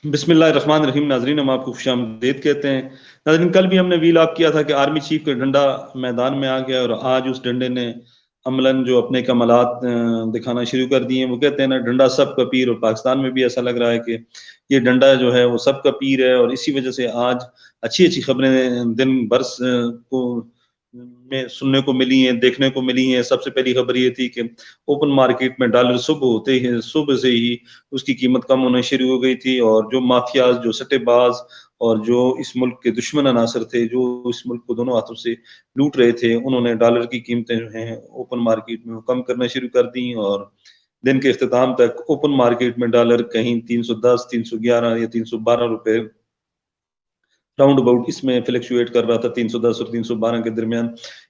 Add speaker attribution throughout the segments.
Speaker 1: बिस्मिल्लाहिर्रहमानिर्रहीम। नाजरीन, हम आपको खुशामदीद कहते हैं। नाजरीन, कल भी हमने वीलॉग किया था कि आर्मी चीफ का डंडा मैदान में आ गया और आज उस डंडे ने अमलन जो अपने कमालात दिखाना शुरू कर दिए हैं। वो कहते हैं ना, डंडा सबका पीर, और पाकिस्तान में भी ऐसा लग रहा है कि ये डंडा जो है वो सबका पीर है। और इसी वजह से आज अच्छी अच्छी खबरें दिन भर को में सुनने को मिली हैं, देखने को मिली हैं। सबसे पहली खबर ये थी कि ओपन मार्केट में डॉलर सुबह से ही उसकी कीमत कम होना शुरू हो गई थी, और जो माफियाज, जो सट्टेबाज और जो इस मुल्क के दुश्मन अनासर थे, जो इस मुल्क को दोनों हाथों से लूट रहे थे, उन्होंने डॉलर की कीमतें जो हैं ओपन मार्केट में वो कम करना शुरू कर दी। और दिन के इख्तिताम तक ओपन मार्केट में डॉलर कहीं 310, 311 या 312 रुपए राउंड अबाउट इसमें फ्लक्चुएट कर रहा था, 310 और 312 के दरमियान।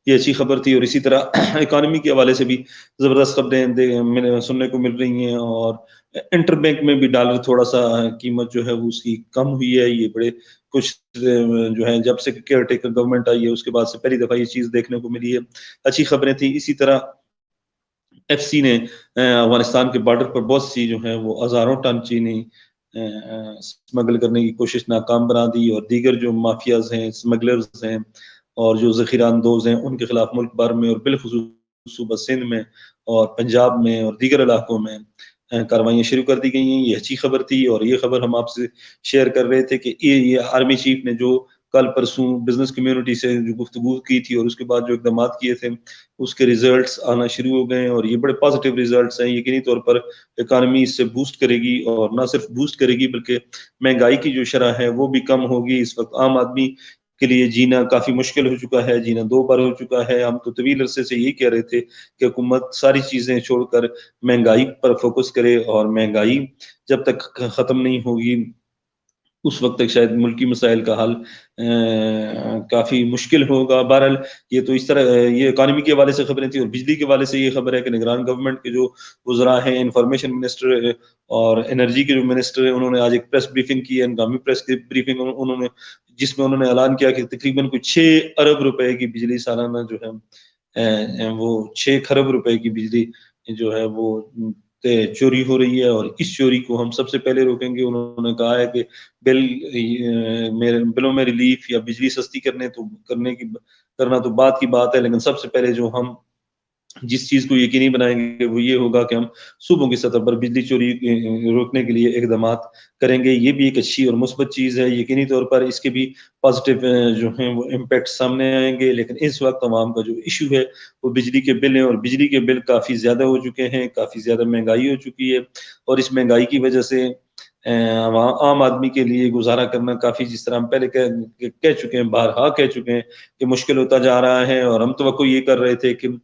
Speaker 1: ये अच्छी खबर थी। और इसी तरह इकोनॉमी के हवाले से भी जबरदस्त खबरें सुनने को मिल रही हैं। और इंटरबैंक में भी डॉलर थोड़ा सा कीमत जो है वो उसकी कम हुई है। ये बड़े कुछ जो है, जब से केयर टेकर गवर्नमेंट आई है उसके बाद से पहली दफा ये चीज देखने को मिली है। अच्छी खबरें थी। इसी तरह एफसी ने अफगानिस्तान के बॉर्डर पर बहुत सी जो है वो हजारों टन चीनी स्मगल करने की कोशिश नाकाम बना दी। और दीगर जो माफियाज हैं, स्मगलर्स हैं और जो जखीरा अंदोज हैं, उनके खिलाफ मुल्क भर में और बिलखुसूस सूबा सिंध में और पंजाब में और दीगर इलाकों में कार्रवाइयाँ शुरू कर दी गई हैं। ये अच्छी खबर थी। और ये खबर हम आपसे शेयर कर रहे थे कि ये आर्मी चीफ ने जो कल परसों बिजनेस कम्युनिटी से जो गुफ्तगू की थी और उसके बाद जो इकदाम किए थे, उसके रिजल्ट्स आना शुरू हो गए हैं। और ये बड़े पॉजिटिव रिजल्ट्स हैं। यकीनी तौर पर इकानमी इससे बूस्ट करेगी, और ना सिर्फ बूस्ट करेगी बल्कि महंगाई की जो शरह है वो भी कम होगी। इस वक्त आम आदमी के लिए जीना काफी मुश्किल हो चुका है, जीना दो बार हो चुका है। हम तो तवील अरसे से यही कह रहे थे कि हुकूमत सारी चीजें छोड़कर महंगाई पर फोकस करे, और महंगाई जब तक खत्म नहीं होगी उस वक्त तक शायद मुल्की मसाइल का हल काफी मुश्किल होगा। बहरहाल, ये तो इस तरह ये इकानमी के हवाले से खबरें थी। और बिजली के हवाले से ये खबर है कि निगरान गवर्नमेंट के जो वज़रा हैं, इंफॉर्मेशन मिनिस्टर और एनर्जी के जो मिनिस्टर हैं, उन्होंने आज एक प्रेस ब्रीफिंग की है, हंगामी प्रेस ब्रीफिंग उन्होंने, जिसमें उन्होंने ऐलान किया कि तकरीबन कुछ 6 अरब रुपए की बिजली सालाना जो है वो 6 खरब रुपए की बिजली जो है वो चोरी हो रही है। और इस चोरी को हम सबसे पहले रोकेंगे। उन्होंने कहा है कि बिलों में रिलीफ या बिजली सस्ती करना तो बात की बात है, लेकिन सबसे पहले जो हम जिस चीज को यकीनी बनाएंगे वो ये होगा कि हम सूबों की सतह पर बिजली चोरी रोकने के लिए इकदाम करेंगे। ये भी एक अच्छी और मुस्बत चीज है। यकीनी तौर पर इसके भी पॉजिटिव जो है वो इम्पैक्ट सामने आएंगे। लेकिन इस वक्त तमाम का जो इशू है वो बिजली के बिल हैं, और बिजली के बिल काफी ज्यादा हो चुके हैं, काफी ज्यादा महंगाई हो चुकी है। और इस महंगाई की वजह से आम आदमी के लिए गुजारा करना काफी, जिस तरह हम पहले कह चुके हैं, बारहा कह चुके हैं कि मुश्किल होता जा रहा है। और हम तो ये कर रहे थे कि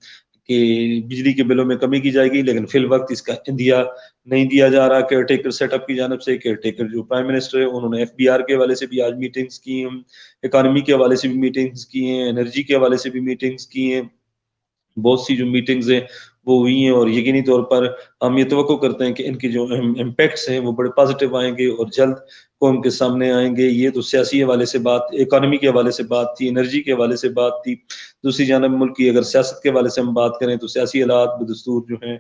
Speaker 1: बिजली के बिलों में कमी की जाएगी, लेकिन फिल वक्त इसका इंदिया नहीं दिया जा रहा। केयर टेकर सेटअप की जानब से केयर टेकर जो प्राइम मिनिस्टर है उन्होंने एफबीआर के हवाले से भी आज मीटिंग्स की हैं, इकानमी के हवाले से भी मीटिंग्स की हैं, एनर्जी के हवाले से भी मीटिंग्स की हैं। बहुत सी जो मीटिंग्स हैं वो हुई हैं। और यकीनी तौर पर हम ये तवक्को करते हैं कि इनके जो इम्पैक्ट्स हैं वो बड़े पॉजिटिव आएंगे और जल्द कौम के सामने आएंगे। ये तो सियासी हवाले से बात, इकानमी के हवाले से बात थी, एनर्जी के हवाले से बात थी। दूसरी जानब मुल्क की अगर सियासत के हवाले से हम बात करें तो सियासी हालात बदस्तूर जो हैं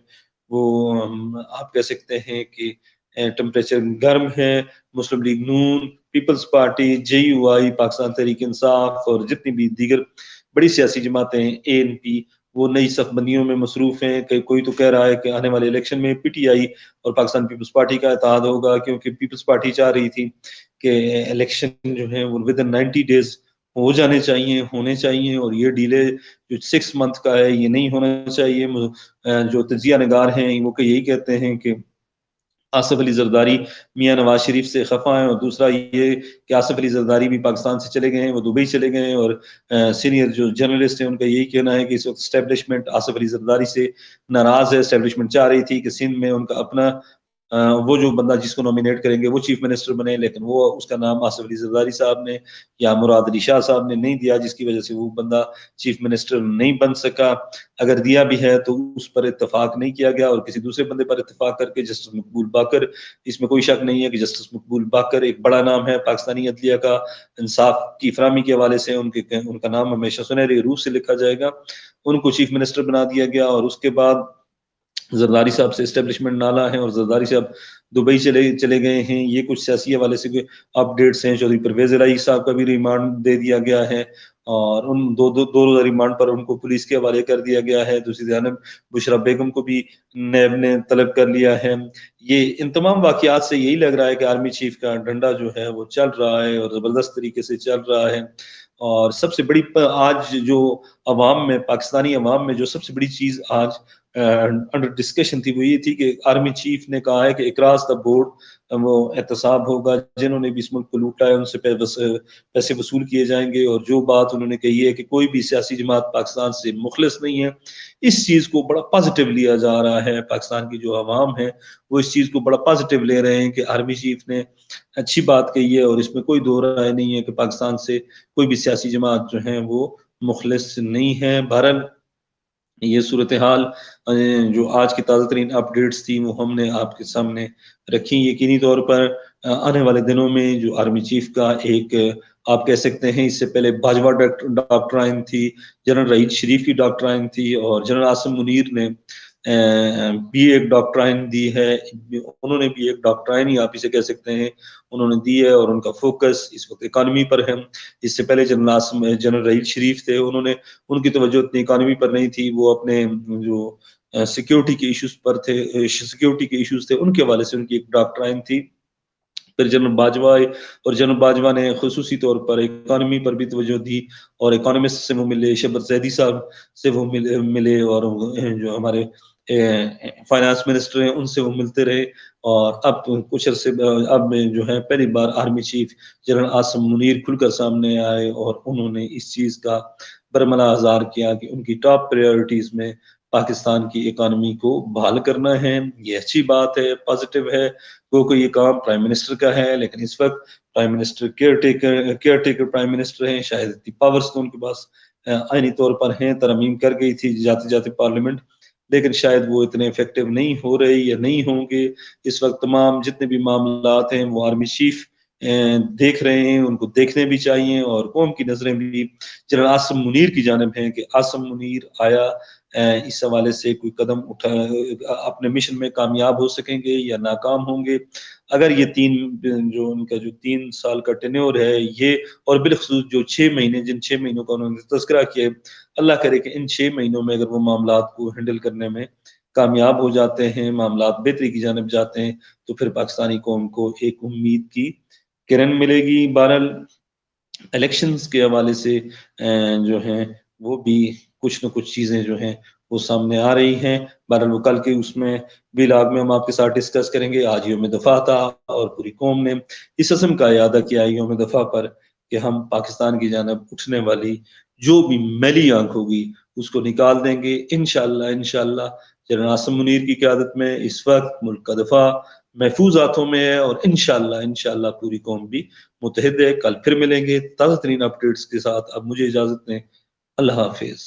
Speaker 1: वो आप कह सकते हैं कि टेम्परेचर गर्म है। मुस्लिम लीग नून, peoples party, JUI, Pakistan Tehreek Insaf और जितनी भी दीगर बड़ी सियासी जमातें हैं, ANP, वो नई सफबंदियों में मसरूफ हैं। कोई तो कह रहा है कि आने वाले इलेक्शन में PTI और पाकिस्तान पीपल्स पार्टी का इत्तेहाद होगा, क्योंकि पीपल्स पार्टी चाह रही थी कि इलेक्शन जो है वो विद इन 90 डेज हो जाने चाहिए, होने चाहिए। और ये डिले जो 6 मंथ का है ये नहीं होना चाहिए। जो तजिया नगार हैं वो यही कहते हैं कि आसिफ अली जरदारी मियां नवाज शरीफ से खफा है। और दूसरा ये कि आसिफ अली जरदारी भी पाकिस्तान से चले गए हैं, वो दुबई चले गए हैं। और सीनियर जो जर्नलिस्ट हैं उनका यही कहना है कि इस वक्त स्टैब्लिशमेंट आसिफ अली जरदारी से नाराज है। स्टैब्लिशमेंट चाह रही थी कि सिंध में उनका अपना वो जो बंदा जिसको नॉमिनेट करेंगे वो चीफ मिनिस्टर बने, लेकिन वो उसका नाम आसिफ अली जरदारी साहब ने या मुराद अली शाह साहब ने नहीं दिया, जिसकी वजह से वो बंदा चीफ मिनिस्टर नहीं बन सका। अगर दिया भी है तो उस पर इत्तेफाक नहीं किया गया और किसी दूसरे बंदे पर इत्तेफाक करके जस्टिस मकबूल बाकर, इसमें कोई शक नहीं है कि जस्टिस मकबूल बाकर एक बड़ा नाम है पाकिस्तानी अदलिया का। इंसाफ की फराहमी के हवाले से उनका नाम हमेशा सुनहरी रूह से लिखा जाएगा। उनको चीफ मिनिस्टर बना दिया गया। और उसके बाद زرداری صاحب سے اسٹیبلشمنٹ نالا ہے اور زرداری صاحب دبئی چلے گئے ہیں. یہ کچھ سیاسی حوالے سے اپڈیٹس ہیں. چودھری پرویز الہی صاحب کا بھی ریمانڈ دے دیا گیا ہے اور ان دو روزہ ریمانڈ پر ان کو پولیس کے حوالے کر دیا گیا ہے. دوسری جانب بشرا بیگم کو بھی نیب نے طلب کر لیا ہے. یہ ان تمام واقعات سے یہی لگ رہا ہے کہ آرمی چیف کا ڈنڈا جو ہے وہ چل رہا ہے اور زبردست طریقے سے چل رہا ہے. اور سب سے بڑی آج جو عوام میں پاکستانی عوام میں جو سب سے بڑی چیز آج انڈر ڈسکشن تھی وہ یہ تھی کہ آرمی چیف نے کہا ہے کہ اکراس دا بورڈ وہ احتساب ہوگا. جنہوں نے بھی اس ملک کو لوٹا ہے ان سے پیسے وصول کیے جائیں گے. اور جو بات انہوں نے کہی ہے کہ کوئی بھی سیاسی جماعت پاکستان سے مخلص نہیں ہے, اس چیز کو بڑا پازیٹیو لیا جا رہا ہے. پاکستان کی جو عوام ہے وہ اس چیز کو بڑا پازیٹیو لے رہے ہیں کہ آرمی چیف نے اچھی بات کہی ہے اور اس میں کوئی دو رائے نہیں ہے کہ پاکستان سے کوئی بھی سیاسی جماعت جو ہے وہ مخلص نہیں ہے. بہرحال یہ صورتحال جو آج کی تازہ ترین اپڈیٹس تھی وہ ہم نے آپ کے سامنے رکھی. یقینی طور پر آنے والے دنوں میں جو آرمی چیف کا ایک آپ کہہ سکتے ہیں اس سے پہلے باجوہ ڈاکٹرائن تھی, جنرل رحیل شریف کی ڈاکٹرائن تھی اور جنرل عاصم منیر نے بھی ایک ڈاکٹرائن دی ہے. انہوں نے بھی ایک ڈاکٹرائن ہی آپ اسے کہہ سکتے ہیں انہوں نے دی ہے اور ان کا فوکس اس وقت اکانومی پر ہے. اس سے پہلے جنرل رحیل شریف تھے, انہوں نے ان کی توجہ اتنی اکانومی پر نہیں تھی, وہ اپنے جو سیکیورٹی کے ایشوز پر تھے, سیکیورٹی کے ایشوز تھے ان کے حوالے سے ان کی ایک ڈاکٹرائن تھی. پھر جنرل باجوہ آئے اور جنرل باجوہ نے خصوصی طور پر اکانومی پر بھی توجہ دی اور اکانومسٹ سے وہ ملے, شبر زیدی صاحب سے وہ ملے اور جو ہمارے فائنانس منسٹر ہیں ان سے وہ ملتے رہے. اور اب کچھ عرصے اب جو ہے پہلی بار army chief general Asim Munir کھل کر سامنے آئے اور انہوں نے اس چیز کا برملا اظہار کیا کہ ان کی ٹاپ پریورٹیز میں پاکستان کی اکانومی کو بحال کرنا ہے. یہ اچھی بات ہے, پازیٹیو ہے. کوئی یہ کام پرائم منسٹر کا ہے لیکن اس وقت prime minister care taker prime minister ہیں, شاید اتنی پاورز تو ان کے پاس آئینی طور پر ہیں. ترمیم کر گئی تھی جاتے جاتے پارلیمنٹ, لیکن شاید وہ اتنے افیکٹو نہیں ہو رہے یا نہیں ہوں گے. اس وقت تمام جتنے بھی معاملات ہیں وہ آرمی چیف دیکھ رہے ہیں, ان کو دیکھنے بھی چاہیے اور قوم کی نظریں بھی جنرل عاصم منیر کی جانب ہیں کہ عاصم منیر آیا اس حوالے سے کوئی قدم اٹھا اپنے مشن میں کامیاب ہو سکیں گے یا ناکام ہوں گے. اگر یہ جو ان کا جو 3 سال کا ٹینیور ہے یہ, اور بالخصوص جو 6 مہینے جن 6 مہینوں کا انہوں نے تذکرہ کیا, اللہ کرے کہ ان 6 مہینوں میں اگر وہ معاملات کو ہینڈل کرنے میں کامیاب ہو جاتے ہیں, معاملات بہتری کی جانب جاتے ہیں, تو پھر پاکستانی قوم کو ایک امید کی کرن ملے گی. بہرحال الیکشنز کے حوالے سے جو ہیں وہ بھی کچھ نہ کچھ چیزیں جو ہیں وہ سامنے آ رہی ہیں. بہرحال وہ کل کے اس میں ویلاگ میں ہم آپ کے ساتھ ڈسکس کریں گے. آج یوم دفاع تھا اور پوری قوم نے اس عزم کا اعادہ کیا یوم دفاع پر کہ ہم پاکستان کی جانب اٹھنے والی جو بھی میلی آنکھ ہوگی اس کو نکال دیں گے انشاءاللہ. جنرل عاصم منیر کی قیادت میں اس وقت ملک کا دفاع محفوظ ہاتھوں میں ہے اور انشاءاللہ پوری قوم بھی متحد ہے. کل پھر ملیں گے تازہ ترین اپڈیٹس کے ساتھ. اب مجھے اجازت دیں, اللہ حافظ.